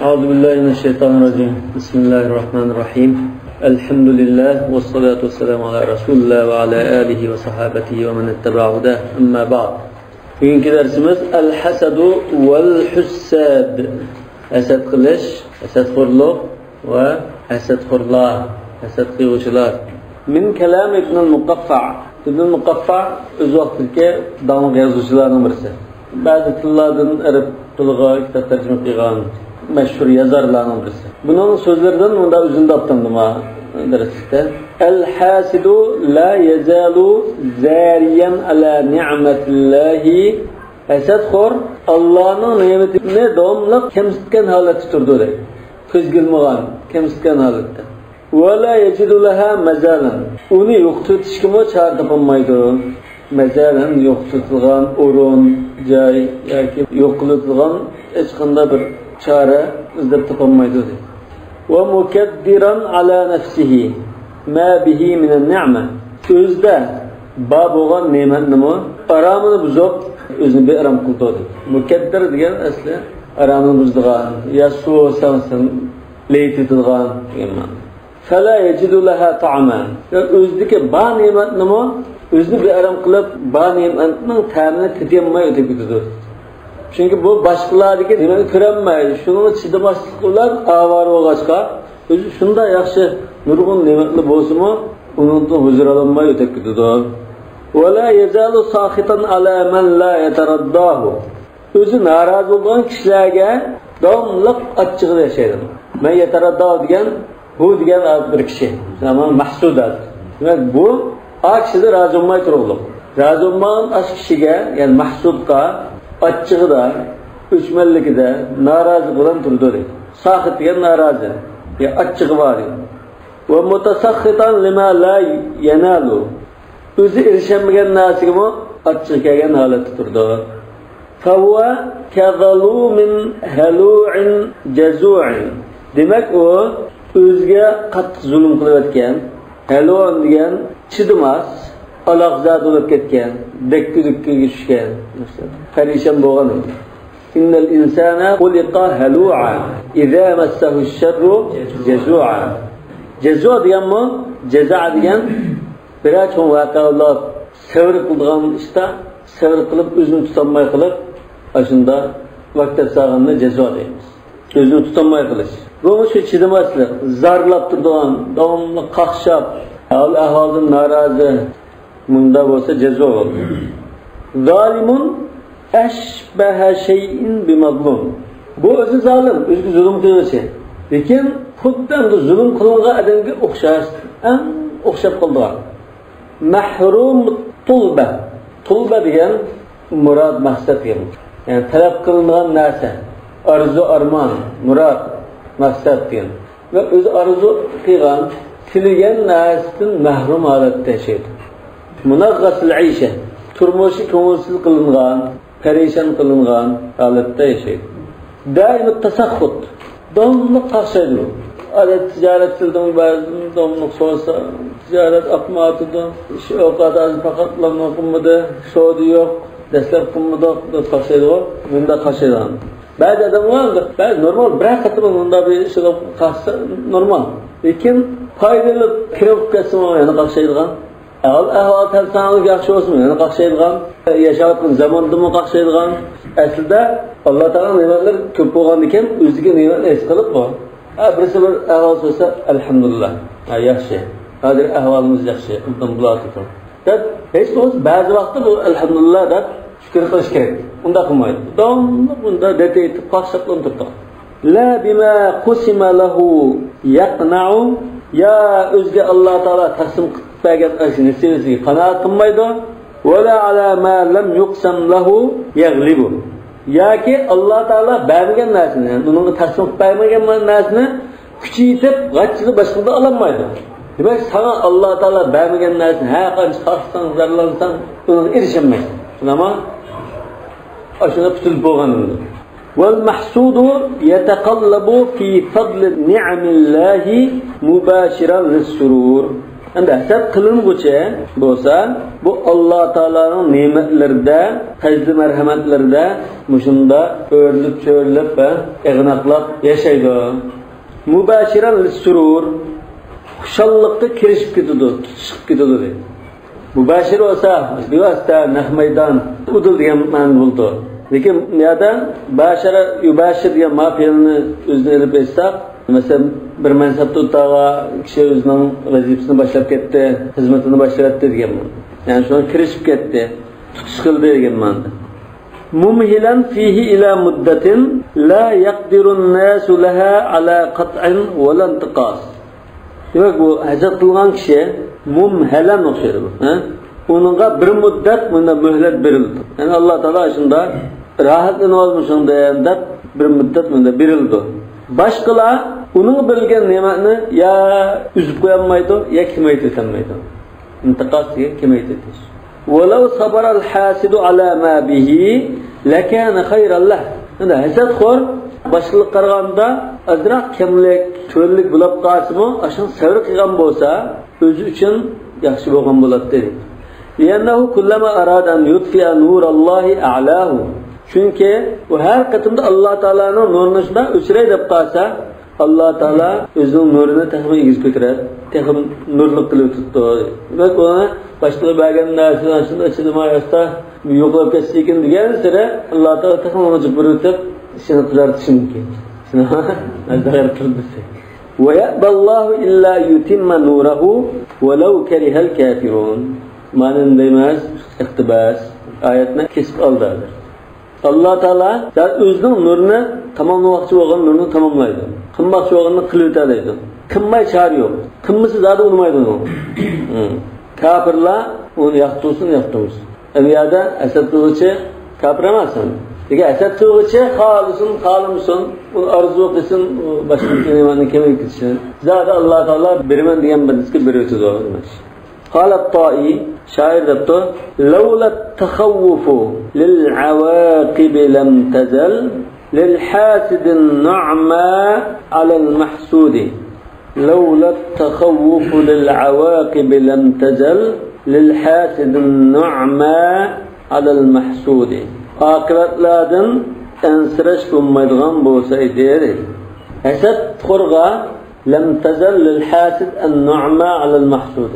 Euzubillahimineşşeytanirracim. Bismillahirrahmanirrahim. Elhamdülillah ve salatu vesselamu ala Resulullah ve ala alihi ve sahabetihi ve men ettebahuda. Amma ba'd. Bugünkü dersimiz el-hasadu vel-hussad. Hasad qilish, hasadxo'rlik ve hasadxo'rlar, hasad qiluvchilar. Min kalam Ibn Muqaffa. Ibn Muqaffa o'z vaqtidagi da'vo yozuvchilarning birisi. Ba'zi tillardan arab tiliga kitob tarjima qilgan meşhur yazarlardan birisi. Bunun sözlerinden bunda özünde aptandım ha derslikte. El-hasidu la yezalu zariyen ala ni'metillahi. Hasadxo'r Allah'ın nimetini devamlı kemsitken halatda turdu deydi. Ko'zgilmagan, kemsitken halatda. Ve la yecidu laha mazalan. Onu yo'qotishga mo chora topolmaydi. Mazalan yo'qotilgan o'rin, joy yoki yo'qotilgan hech qanday bir çare izlep tapılmaydı dedi. Ve mukaddiran ala nefsihi ma bihi minen ni'me. Özde bab olan nimetni mi aramını buzup özünü bir aram kıldı dedi. Mukaddir degan asli aramını buzduğan ya su sansın leyt etilgan degan. Fala yecidu laha ta'ama. Özdeki ba nimetni mi özünü bir aram kılıp ba nimetinin ta'amini tetiyemeyi öteki dedi. Çünkü bu başkalardaki nimeni ko'ranmaydi. Şunun chidamaslik bilan avar bo'lg'achqa, o'zi shunda yaxshi nurg'un ne'matli bo'lsa-mu, undan huzur ololmay o'tib ketadi. Va la yazalu saxitan ala man la yataraddahu. O'zi norozi bo'lgan kishilarga davomliq achchig'ida yashaydi. Men yataraddahu degan bu degan bir kishi. Zaman mahsudat. Demak bu a kishida rozi bo'lmay turibdi. Rozi bo'lmagan kishiga, ya'ni mahsudga açıqda, üçmellikdə narazı qılan turdu deyil. Saxit deyən narazı. Ya açığı var. Və mutasakhitan lima la yanalu. Özü erişənməyən nasiqi mu açıq gələn halətdə turdu. Fəvvə kəzalumin həlu'in cəzu'in. Demək o, özgə qatıq zulüm qılıb etkən, həlu'in deyən çıdımaz, alaqzad olub ketken, dekki düşken, perişan boğan. İnnel insana xuliqa halu'a, iza massahu şerru cezu'a. Cezu'a diyen mi? Ceza diyen biraz çoğun vakalar sevri kıldığın işte, sevri kılıp özünü tutanmaya kılıp, aşında vakit sağında cezu'a deyimiz. Özünü tutanmaya kılış. Bunu şu çizimaslı, zarlap durduğun, devamlı kakşap, ahvalın narazı, bunda olsa ceza olur. Zalimun eşbehe şeyin bimazlum. Bu özü zalim, özü zulüm kılıyorsa. Lekin xuddan da zulüm kılınğa adamga o'xshash, en o'xshab qoldi. Mahrum tulba. Tulba degan murad maqsad degan. Yani talab qilingan narsa, arzu arman, murad maqsad degan. Ve o'zi arzu qilgan, tilagan narsadan mahrum holatda yashaydi. Munaqqasil aysha, turmushi ko'ngilsiz qilingan, perişan qilingan holatda yashaydi. Doim tasaxhut, davomli qarshaydi. Adat tijorat qildim, davomli so'rasa, tijorat aqmatidan, ish ovqat az faqatlanma qilmadi, shodi yo'q, dastlab qilmadi, deb qarshaydi. Bunda qarshaydi. Ba'zi odamlar, ba'zi normal, bir qatim bunda bir ish qarsa normal. Lekin foydali kirib ketsa, yana qarshaydigan. Ahval tersanlık yaxşı olsun, yani qaqşaydigan, yaşayotgan zamondami qaqşaydigan. Aslida Alloh taolo ne'matlar ko'p bo'lgan ekan, o'ziga ne'matni es qilib bor. Birisi bir ahvol bo'lsa, alhamdulillah. Yaxshi. Hozir ahvolimiz yaxshi, undan bulardi. Deb hech bo'lmasa ba'zi vaqtda bu alhamdulillah deb shukr qilish kerak. Unda qilmaydi. Davomli bunda detayib qaqshaqlantirdi. La bima qusima lahu yaqna'u, ya o'ziga Alloh taolo taqsim bergan ashini sevisiga qanoat qilmaydi. Wala ala ma lam yuqsam lahu yaghlibu. Yoki Alloh taolo bergan narsani, uningga taqsim bermagan narsani kuchaytirib, g'achchini boshqada olmaydi. Demak, sana Alloh taolo bermagan narsani har qancha xavfsan, zararlansan, unga erishmaysan. Shunama ashuna putul bo'lgandir. Wal mahsudu yataqallabu fi fadli ni'amillahi mubashiran lis-surur. Endi hasad qilinguchi bo'lsa, bu Alloh taolaning ne'matlarida, fazl marhamatlarida mushunda o'rlib, cho'rlib va ig'noqlab yashaydi. Mubashiran lis-surur, xushalliqqa kirishib ketadi, tutishib ketadi deydi. Mubashir bo'lsa, bevosita naq maydon udil degan ma'no bo'ldi. Lekin bu yerda bashara yubashir degan ma'noni o'zini olib aytsak, masalan, bir mansabda o'taga kishi o'zining vazifasini boshlab ketdi, xizmatini boshlatdi degan ma'no. Ya'ni shuni kirishib ketdi, tutish qildi degan ma'no. Mumhilan fihi ila muddatin la yaqdiru an-nasu laha ala qat'in wa la intiqas. Demak, bu hasad qilgan kishi mumhalan o'xshaydi bu. Onunğa bir muddat bunda mühlet berildi. Yani Allah Teala şunda rahatlanıp olmuşunda deb bir muddat bunda berildi. Başqalar onun bilgen ne'matni ya üzüp qo'yolmaydi, ya kimayt etilmaydi. İntiqas diye kimayt etish. Walau sabara al-hasidu ala ma bihi lakana khayran lah. Endi hasadxo'r boshliq qaraganda azroq kamlik, cho'llik bo'lib qolsa-mu, ashun sabr qilgan bo'lsa, o'zi uchun yaxshi bo'lgan bo'ladi dedi. Liannahu kullama arada an yutfi'a nur Allah a'lahu. Çünkü bu her qatımda Allah Teala'nın nurunu şuna o'chiray deb qolsa, Allah Teala o'zining nurini tahmin egiz ko'taradi, tahmin nurlik qilib tutdi. Demak, uni boshqa bergan narsadan shunda chidamayapsa, yo'qlab ketsa ekan degan sira Allah Teala tahmin o'chib o'tib, ishini qilarish mumkin. Shuni nazar qildi. Wa ya'ballahu illa yutimma nurahu walau karihal kafirun. Ma'nan demas, iqtibas oyatni kesib oldilar. Allah Teala o'zining nurini tamomlamoqchi bo'lgan nurini tamomlaydi. Qilmoqchi bo'lganini qilib o'tadi. Qilmay chari yo'q. Qilmasa zodi unmaydi uni. Kafirlar uni yoqtirsin. Bu yerda asad qiluvchi kafir emas. Degan asad qiluvchi xolimsin, uni orzu qilsin, boshqa nimalarni kemak ketsin. Zodi Allah Teala beraman degan bandasiga berib o'tadi. قال الطائي شاعر دبته لولا التخوف للعواقب لم تزل للحاسد النعمى على المحسود لولا التخوف للعواقب لم تزل للحاسد النعمى على المحسود عاقبتlardan ensirash bo'lmaydigan bo'lsa edi. Hasad xurga لم تزل للحاسد النعمى على المحسود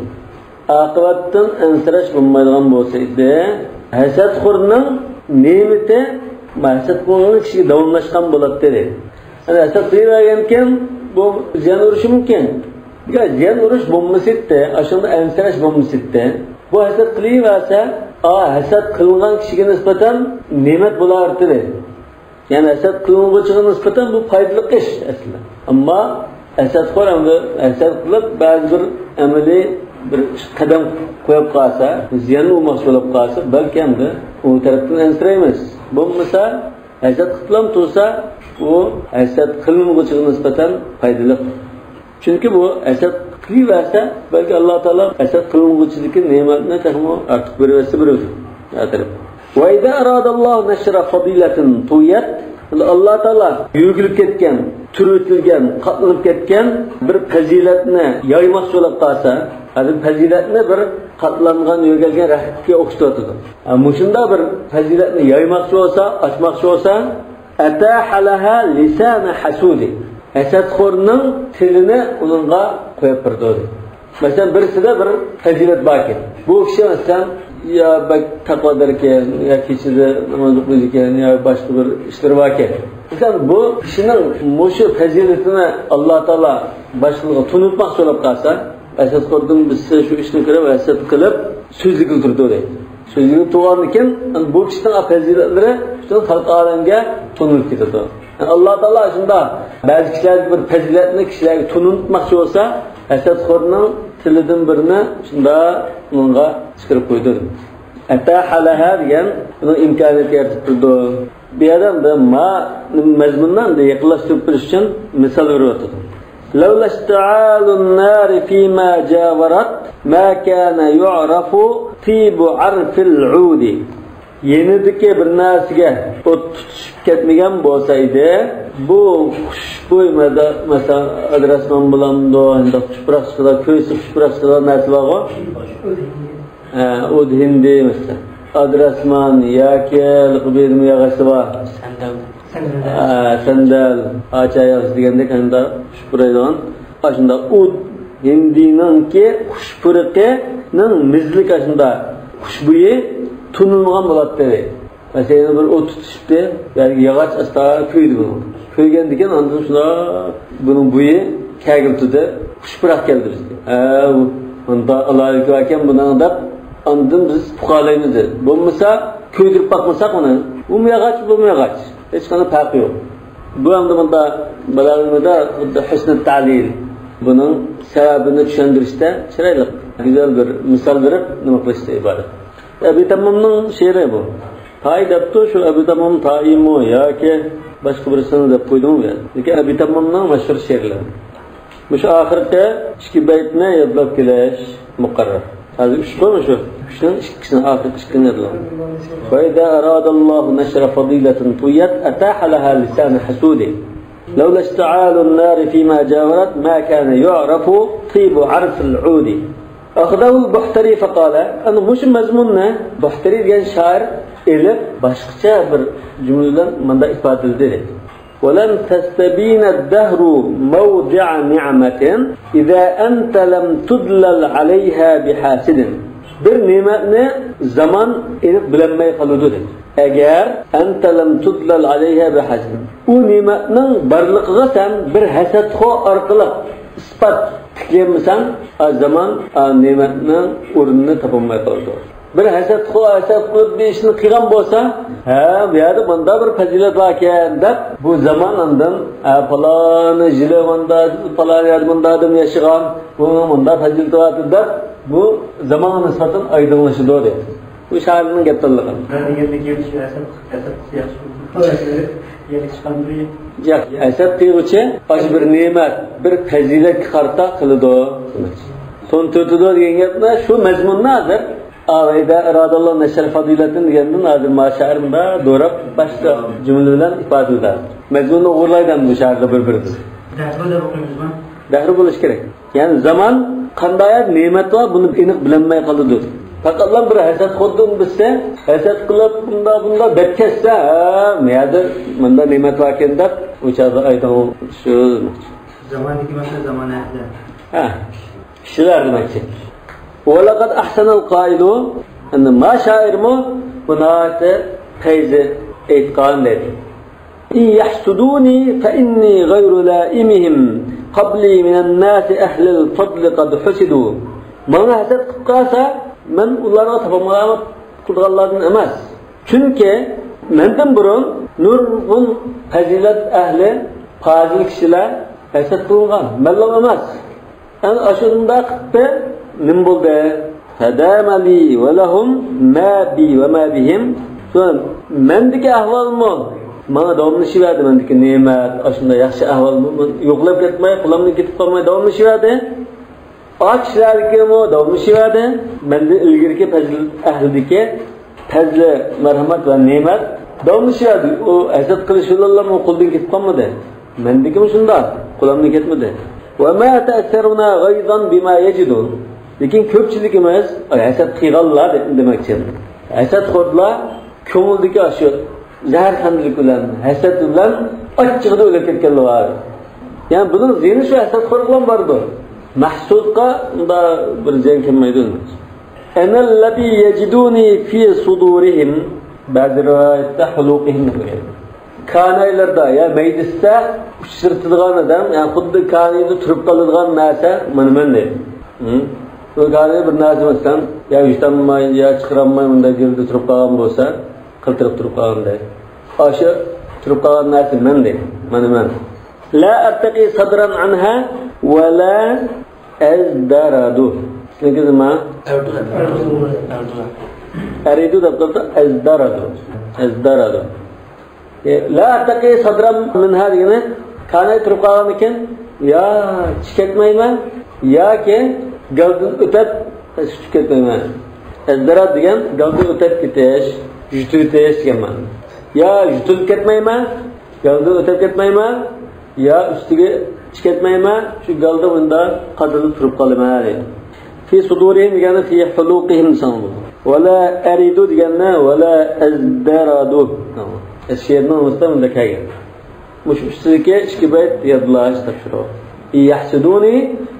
aqibatdan ensirash bo'lmaydigan bo'lsa edi. Hasadxo'rning ne'mati hasadxo'rning kishiga davomlashgan bo'ladi dedi. Ana hasad qilgan ekan, bu ziyon urishi mumkin. Ya ziyon urish bo'lmasdi, ashunda ensirash bo'lmasdi. Bu hasad qilaversa, hasad qilgan kishiga nisbatan ne'mat bo'lar dedi. Ya'ni hasad qiluvchiga nisbatan bu foydali ish aslida. Ammo hasadxo'r hamda hasad qilib ba'zi bir amaliy bir qadam qo'yib qolsa, ziyon bo'lmoqchi bo'lib qolsa, balki hamda u tarafdan ensiraymiz. Bo'lmasa, hasad qilib tursa, u hasad qilmag'uchiga nisbatan foydali. Chunki bu hasad qilaversa, balki Alloh taolo hasad qilmag'uchilikning ne'matini tahmo ortiq bersa beradi. Va idza aradallohu nashra fadilatin tuyat, Alloh taolo yugilib ketgan, turitilgan, qatlanib ketgan bir fazilatni yoymoqchi bo'lib qolsa, fazilatni bir qatlangan yo'galgan rahmatga o'xshatadi. Mushunda bir fazilatni yoymoqchi bo'lsa, ochmoqchi bo'lsa, atahalaha lisana hasudi. Hasadxo'rning tilini uningga qo'yib berdi. Masalan, birisida bir fazilat bor ekan. Bu kishi masalan ya bak taqvodar ekan, ya kechida namoz o'qiydi ekan, ya boshqa bir ishlar bor ekan. Masalan, bu kishining mushu fazilatini Alloh taolo boshlig'iga tunutmoqchi bo'lib qolsa, hasadxo'rdan bizsa shu ishni ko'rib hasad qilib so'zlik turdi. So'zlik turgan ekan, bu kishining fazilatlari butun xalq olamga tunilib ketadi. Alloh taolo shunda ba'zi kishilar bir fazilatni kishilarga tunutmoqchi bo'lsa, hasadxo'rning tilidan birini shunda unga chiqarib qo'ydi. Atahalaha degan uni imkoniyat yaratib turdi. Bu yerda mazmundan yaqinlashtirib turish uchun misol beryapti. لولا اشتعال النار فيما جاورت ما كان يعرف طيب عرف العود. Yenidiki bir narsaga o't tutishib ketmagan bo'lsa edi, bu xushbo'y mesela adresman bulamdı, endi xushpuraqchilar, ko'ysi xushpuraqchilar narsa bormi? Ud hindi mesela. Adresman, yakel, qubirmi yağısı var. Sandal, açayaq degandek endi xushpuraydigan. Aşında ud hindininki xushpuraqning mizlik aşında xushbo'yi tunilmagan bo'ladi. Mesela bir ot tutuştu, yani yağaç asla köydü bunu. Köygen diken ondan sonra bunun buyu kagiltidi, xushpuraq keldi bizga. Bunda Alloh akam bundan da ondan biz fuqalaymiz. Bo'lmasa köydirib bakmasak onu. Bu yağaç, bu yağaç. Hech qanday farqi yo'q. Bu hamda bunda balalarımızda husn-i ta'lil. Bunun sebebini tushuntirishda chiroyli, güzel bir misal verib nima qilishda iborat. Abi Tamomning she'ri bu. Tay debdi şu Abi Tamom taimo yoki boshqa birisini deb qo'ydimi bu? Lekin Abi Tamomning mashhur she'rlari. Şu oxirgi ikki baytni yodlab kelish muqarrar. Hozir 3 qo'ymi shu? 3dan ikkisini oxirgi ikkini yodlab. Fa idza arada Alloh nashra fadilatin tuyat ataha laha lisan hasudi. لولا اشتعال النار فيما جاورت ما كان يعرف طيب عرف العود. أخذه البحتري فقال أنا مش مزموننا بحتري ديان شاعر إلى başqacha bir cümleden manda ifade edilir. ولن تستبين الدهر موضع نعمة إذا أنت لم تدلل عليها بحاسد. Bir nimetni zaman elib bilinmay qoladi. Agar anta lam tudlal alayha bihasid. U nimetning barligiga sen bir hasadxo orqali isbot tiklaymisan, o zaman o nimetning o'rnini topolmay qoladi. Bir hasadxo qilib bir ishni qilgan bo'lsa, bu yerda bunda bir fazilat bor ekan deb bu zaman ondan falon jili bunda falon yer bunda adam yashagan, bu bunda fazilat bor deb bu zaman nisbatan aydınlaşıdı o deydi. Bu şairinin geptallığı. Esed kıyıcı başı bir nimet, bir fazilet karta kılıdı o. Son tütüdü diyen gepne şu mezmun nazır. Ağayda iradallah neşer fadiletin diyeninin nazır maşairimde doğrap başka cümleler ifade eder. Mezmunu uğurlaydan bu şairde birbiridir. Dehri buluş gerek. Yani zaman qandayat ne'mat var buni aniq bilinmay qoladi. Faqatlan bir hasad xoddin bilsa, hasad qilib bunda betkassa, meyada bunda ne'mat var ekan deb o'chada aytgan shu. Zamoniki masala zamon ahli. Shular demakchi. Wa laqad ahsana al-qailu anna ma sha'irmu bunata qayzi aytgan dedi. İn yahsuduni fa inni ghayru la'imihim قبلي من الناس أهل الفضل قد حسدوا. ما hasad qilib qolsa, men ularga topolmagan qilganlardan emas. Chunki mendan burun nurg'un fazilat ahli, fazil kishilar hasad qilgan, menlar emas. Ana ashunda qildi, nim bo'ldi? Fadamali va lahum ma bi va ma bihim. So'ng mendagi ahvolmi? Mana davomlashyapti mendagi ne'mat, ashunda yaxshi ahvol yo'qlab ketmay, qo'limdan ketib qolmay davomlashyapti. Oqishlarga davomlashyapti. Menda ilgirki fazilat ahlidagi fazli marhamat va ne'mat davomlashyapti. O hasad qilish yo'llarmi qo'ldan ketib qolmadi. Mendagi shunda qo'limdan ketmadi. Va ma ta'siruna g'ayzan bima yajidu. Lekin ko'pchiligimiz hasad qilganlar demoqchi. Hasad xodlar ko'ngildagi shu zaharxandlik bilan, hasad bilan ochchig'ida o'lib ketganlar bor. Yani bunun zihni shu hasadxo'r bilan bordi. Mahsudga unda bir jang kelmaydi. Anallati yajiduni fi sudurihim ba'zi rivoyatda huluqihim. Kanaylarda ya maydisda uchirtilgan odam, yani xuddi kanayda turib qoladigan narsa mana deydi. Bu kanay bir narsa masalan, ya yutolmay, ya chiqaramay bunda yerda turib qolgan bo'lsa, qiltirib turib qolganday. O'sha turib qolgan narsa mana. La artaqi sadran anha wa la azdaradu. Nega nima? Aridu deb azdaradu. La artaqi sadran minha degani kanay turib qolgan ekan, ya chikatmayman yoki gavdan o'tib chikatmayman. Azdarad degan gavdan o'tib ketish, jutib ketish degan ma'no. Ya yutilib ketmayman Galdan o'tib ketmayman, yo ustiga chiqib ketmayman, shu galda bunda qadilib turib qolaman deydi. Fi sudurihim degani fi huluqihim sanbu. Wala aridu degani wala azdaradu. She'rning o'zida bunda kelgan. Mush ustiga ikki bayt yodlash topshiriq. Yahsuduni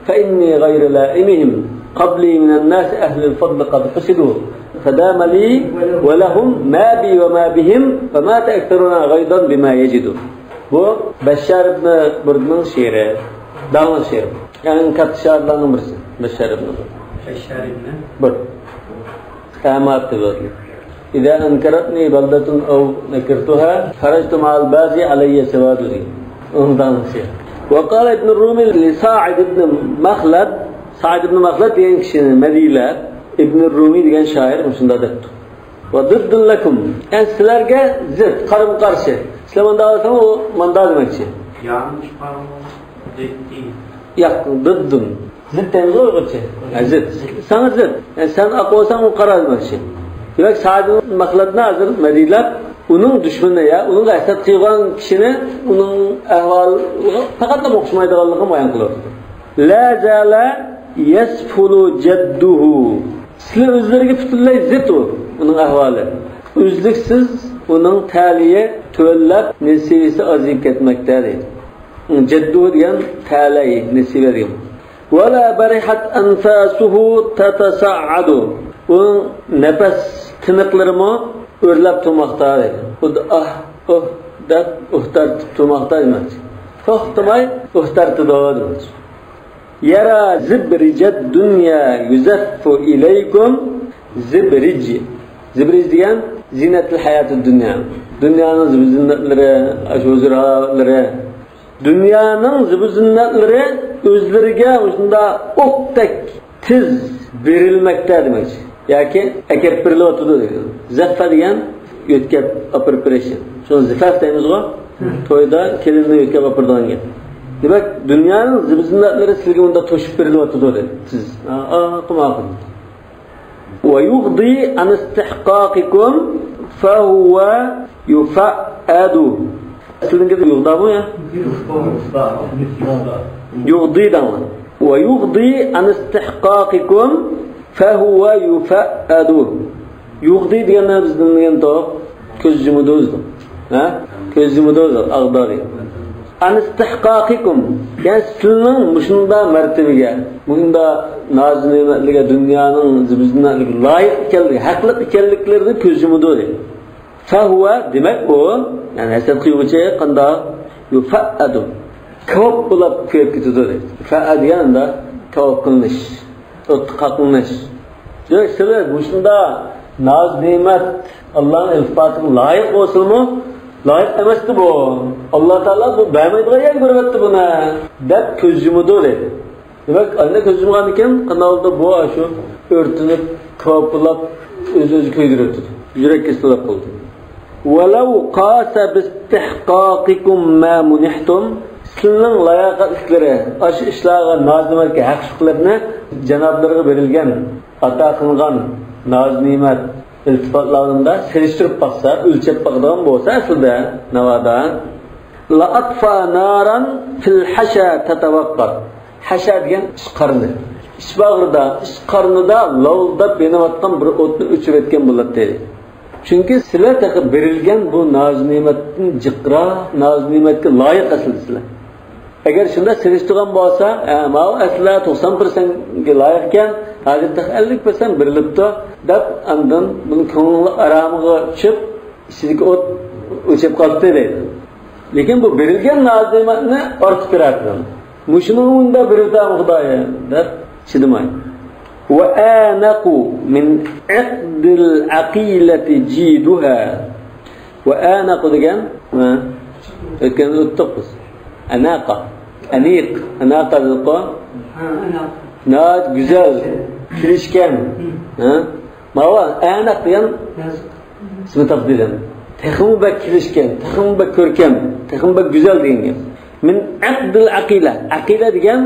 fa inni ghayru la'imihim qabli min an-nas ahli al-fadl qad qasidu. فدام لي ولهم ما بي وما بهم فما تأكثرنا غيظا بما يجدون. Bu Bashar ibn Burdning she'ri, davlat she'ri. Yani katta she'rlarning birisi. Bashar ibn Burd. Amat tibadli. إذا أنكرتني بلدة أو نكرتها خرجت مع الباغي علي سوادي. وقال ابن الرومي لساعد ابن مخلد سعد ibn Makhlad degan kishini Madila ibn Rumi degan shoir shunda debdi. Va diddun lakum. Yani sizlarga zid, qarim qarshi. Sizlar manda olsam u manda demakchi. Yanlış parmak dedi. Yo'q, diddun. Zid demek o'g'ircha. Zid. Sana zid. Yani sen aqolsan u qara demakchi. Demak Sa'd ibn Makhladni hozir Madila uning dushmani ya, uning hasad qilgan kishini uning ahvoliga faqat o'xshamaydiganligini bayon qiladi. La zala yasfulu jadduhu. Sizlar o'zlariga butunlay zid uning ahvoli. Uzluksiz uning taliye to'llab nasibasi ozib ketmoqda deydi. Jadduhu degan talay nasiba degan. Wala barihat anfasuhu tatasa'adu. U nafas tiniqlarimi o'rlab turmoqda deydi. Xuddi deb o'xtarib turmoqda demak. To'xtamay o'xtartidi demak. Yara zibrijat dunya yuzaffu ilaykum zibrij. Zibrij degan zinatul hayatid dunya. Dunyoning zinatlari, ashuzuralari. Dunyoning zinatlari o'zlariga shunda o'qdek tiz berilmoqda demak. Yoki akirib berilyapti deydi. Zaffa degan yo'tkab operation. Shu zifaf deymiz-ku. To'yda kelinni yo'tkab opirdigan gap. Demek dünyanın zibzinatları sizge onda toşup verilyapti dedi. Siz qilmaqin. Ve yughdi an istihqaqikum fa huwa yufa'adu. Sizga yughda bu ya? Yughdi daman. Ve yughdi an istihqaqikum fa huwa yufa'adu. Yughdi deganni bizning degan to ko'z yumudozdi. Ha? Ko'z yumudozdi ag'dori. An istihqaqikum. Yani sizning mushunda martabaga, bunda noz-ne'matlarga, dunyoning zibzinatliga loyiq ekanligi, haqli ekanliklarini ko'z yumudi deydi. Fa huwa demak u, yani hasad qiluvchi qanday yufa'adu. Ko'p bo'lib ko'p ketadi deydi. Fa'ad deganda ko'p qilinish, o'tqaqlanish. Demak sizlar mushunda noz-ne'mat Allohning iltifotiga loyiq bo'lsinmi? Layık emesti bu. Allah Teala bu beğenmeydiği yer görmetti buna. Dep köz yumudu dedi. Demek anne köz yumugan iken kanalda bu aşı örtünüp, kapılap, öz köydürürdü. Yürek kestilip oldu. وَلَوْ قَاسَ بِاسْتِحْقَاقِكُمْ مَا مُنِحْتُمْ. Sizin layakatlıkları, aşı işlağa nazimetki hakşıklarını cenablarına verilgen, ata kılgan, naz-nimet, iltifatlarında seliştirip baksa, ölçep bakıdan bolsa aslında navada la atfa naran fil hasha tatavaqqar. Hasha degan ishqarni. Ishqarnida lavda benavatdan bir o'tni o'chirib etgan bo'ladi dedi. Chunki sizlar taqib berilgan bu noz-ne'matning jiqra, noz-ne'matga loyiq aslısizlar. Agar shunda selishtirgan bo'lsa, ma'u asla 90% ga loyiq ekan, hozirda 50% berilibdi deb andan buni ko'ngli aramiga tushib, ichidagi o't o'chib qoldi deydi. Lekin bu berilgan noz-ne'matni ortib beradi. Mushuni unda berilgan Xudoya deb chidamaydi. Wa anaqu min aqdil aqilati jiduha. Wa anaqu degan o'tgan o'tdiqmiz. Anaqa, aniq, anaqa deqo. Nat güzel, kirişken. Mava anak degan ismi taqdidan. Texim bak kirişken, texim bak ko'rkam, texim bak güzel degan gap. Min aqdil aqila. Aqila degan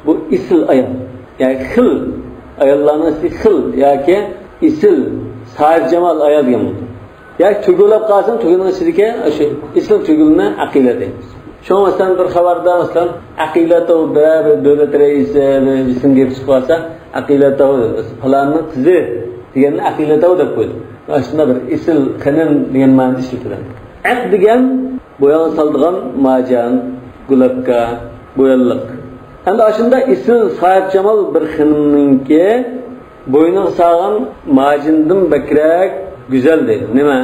bu isl ayol. Yani xil ayollarning ismi xil yoki isl, sahib jamal ayol degan bo'ladi. Ya tugulab qalsın, tugulun içidagi o'sha islom tugulini aqida deymiz. Şu masalan bir xabarda masalan aqida tavda bir davlat raisi isim deb chiqsa, aqida tavda falanning qizi deganni aqida tavda deb qo'ydi. Aslında bir isil kanon degan ma'noda ishlatiladi. Aq degan bo'yon soldigan majan, gulabka, bo'yonliq. Endi aslında isil Sahib Jamal bir xinninki bo'yni sağgan majindan bakrak güzel deydi. Nima?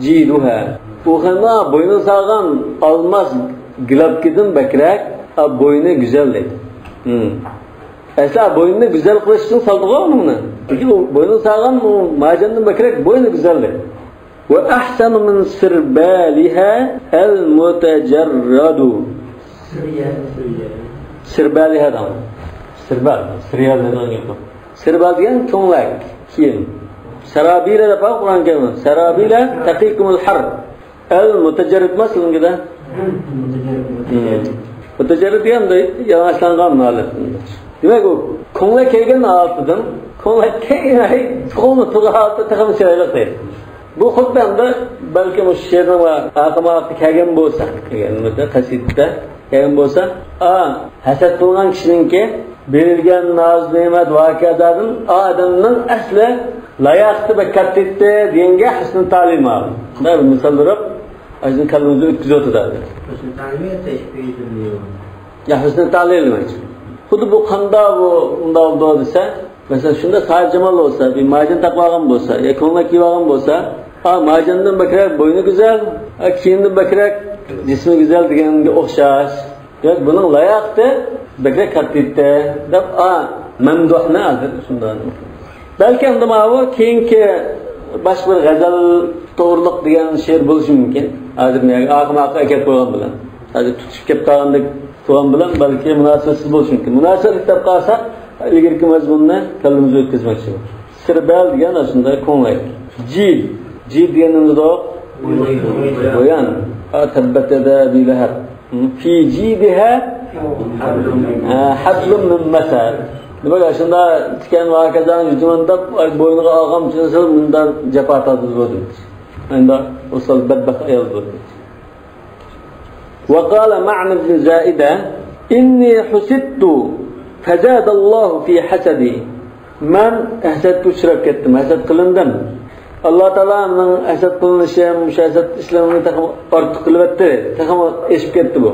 Jiduha. Bu xina bo'yni sağgan almas gulabkidan bakrak bo'yni güzel deydi. Esla boynunu güzel qilish uchun soldigan buni. Chunki u bo'yni sağgan u majandan bakrak bo'yni güzel deydi. Ve ahsanu min sirbaliha al-mutajarradu. Sirbaliha da. Sirbal degan gap. Sirbal degan ko'nglak, kiyim. Sarabila da bak Qur'on kelgan. Sarabila taqikumul harb. Al-mutajarrid masalangida. Mutajarrid degan yalang'ashlangan holat. Demak u ko'nglak kelgan holatdan, ko'nglak kelgan, qo'lni tug'atda taqam chiroyli deydi. Bu xuddi balki bu she'rni va aqmoqni kelgan bo'lsa, kelganida qasidada kelgan bo'lsa, hasad qilgan kishiningki berilgan noz ne'mat voqealardan odamning asli layoqti va kattitdi deganga husn ta'lim oldi. Bunday misol berib, o'zini qalbimizga o'tkazib o'tadi. Husn ta'lim tashbih ya husn ta'lim demoqchi. Xuddi bu qanda bu unda oldu desa, mesela shunda Sahib Jamal olsa, bir majan taqvagan bo'lsa, ko'ngil kiygan bo'lsa, majandan bakrak bo'yni güzel, kiyimdan bakrak jismi güzel deganga o'xshash. Yo'q, buning layoqti bakrak kattitdi deb mamduhni azir shundan. Balki endi bu keyingi boshqa bir g'azal to'g'riliq degan she'r bo'lishi mumkin. Hozir men aqmoqqa akab qo'ygan bilan, hozir tutishib kelib qolgandek qo'ygan bilan balki munosabatsiz bo'lishi mumkin. Munosabat deb qolsa, ilgirki mazmunni kallimizga o'tkazmoqchi. Sirbal degan aslında ko'ngil. Jid deganimizda bo'yan. Tabbatada bilahar. Fi jidiha hablum min masad. Demak, aslında tikan va kazan yutmanda bo'yniga olgan uchun bundan jafo tortib bo'ldi. Endi usul badbaxt ayol bo'ldi. وقال معنى بن زائدة إني حسدت فزاد الله في حسدي من أحسدت شركت ما أحسد قلندم الله تعالى من أحسد قلن الشيء مش أحسد إسلامي تخم أرد قلبته تخم إيش كتبه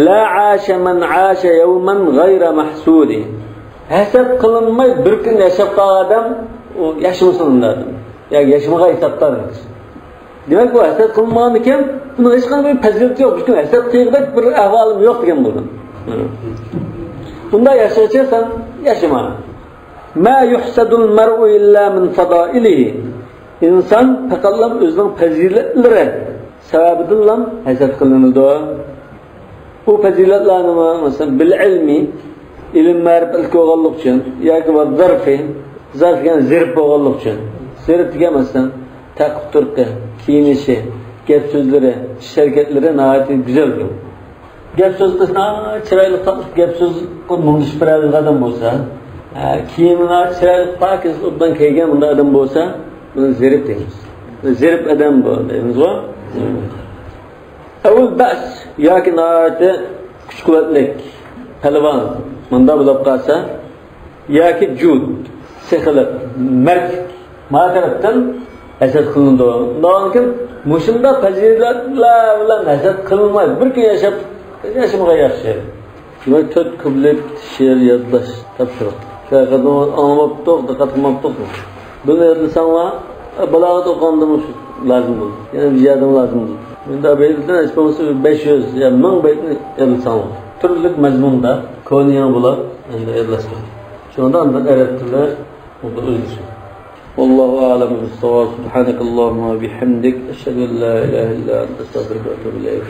لا عاش من عاش يوما غير محسود أحسد قلن ما بركن يشق آدم ويشمسون آدم يعني يشمغا يسطر demak bu hasad qilmagani ekan, buni hech qanday fazilat yo'q, chunki hasad qilg'dak bir ahvolim yo'q degan bo'ldi. Bunda yashaysan, yashama. Ma yuhsadul mar'u illa min fadailihi. İnsan faqatlam o'zining fazilatlari sababidan hasad qilinadi. Bu fazilatlarni masalan bil ilmi, ilm ma'rifatli bo'lganlik uchun yoki va zarf degan zirb bo'lganlik uchun. Zirb degan masalan taqib turqi, kiyinishi, gap so'zlari, hareketleri nəhayət güzeldir. Gap sözdə chiroyli gap so'z mung'ish birali odam bo'lsa, kiyimini chiroyli pakiz obdan kiygan bunday odam bo'lsa, buni zerib deymiz. Zerib odam bu deymiz-ku. Avul bas yoki nəhayət kuch-quvvatlik, palvon bunda bo'lib qolsa, yoki jud, sehilat, mark ma'tarafdan hasad qilindi. Nonkin mushunda fazilatlar bilan hasad qilmaydi. Bir kun yashamaga yaxshi. Demak, to'rt kublik she'r yodlash topshiriq. Shayxdan anlamabdiq, diqqat qilmabdiq. Buni yodlasanglar, balog'at o'qiganda lozim bo'ldi. Yana ziyoda lozim bo'ldi. Bunda baytdan hech bo'lmasa 500 ya 1000 baytni yodlasanglar. Turli mazmunda ko'niyan bo'lib, endi yodlashgan. Shunda arab tili o'zgardi. والله أعلم بالصواب. سبحانك اللهم وبحمدك أشهد أن لا إله إلا أنت أستغفرك وأتوب إليك.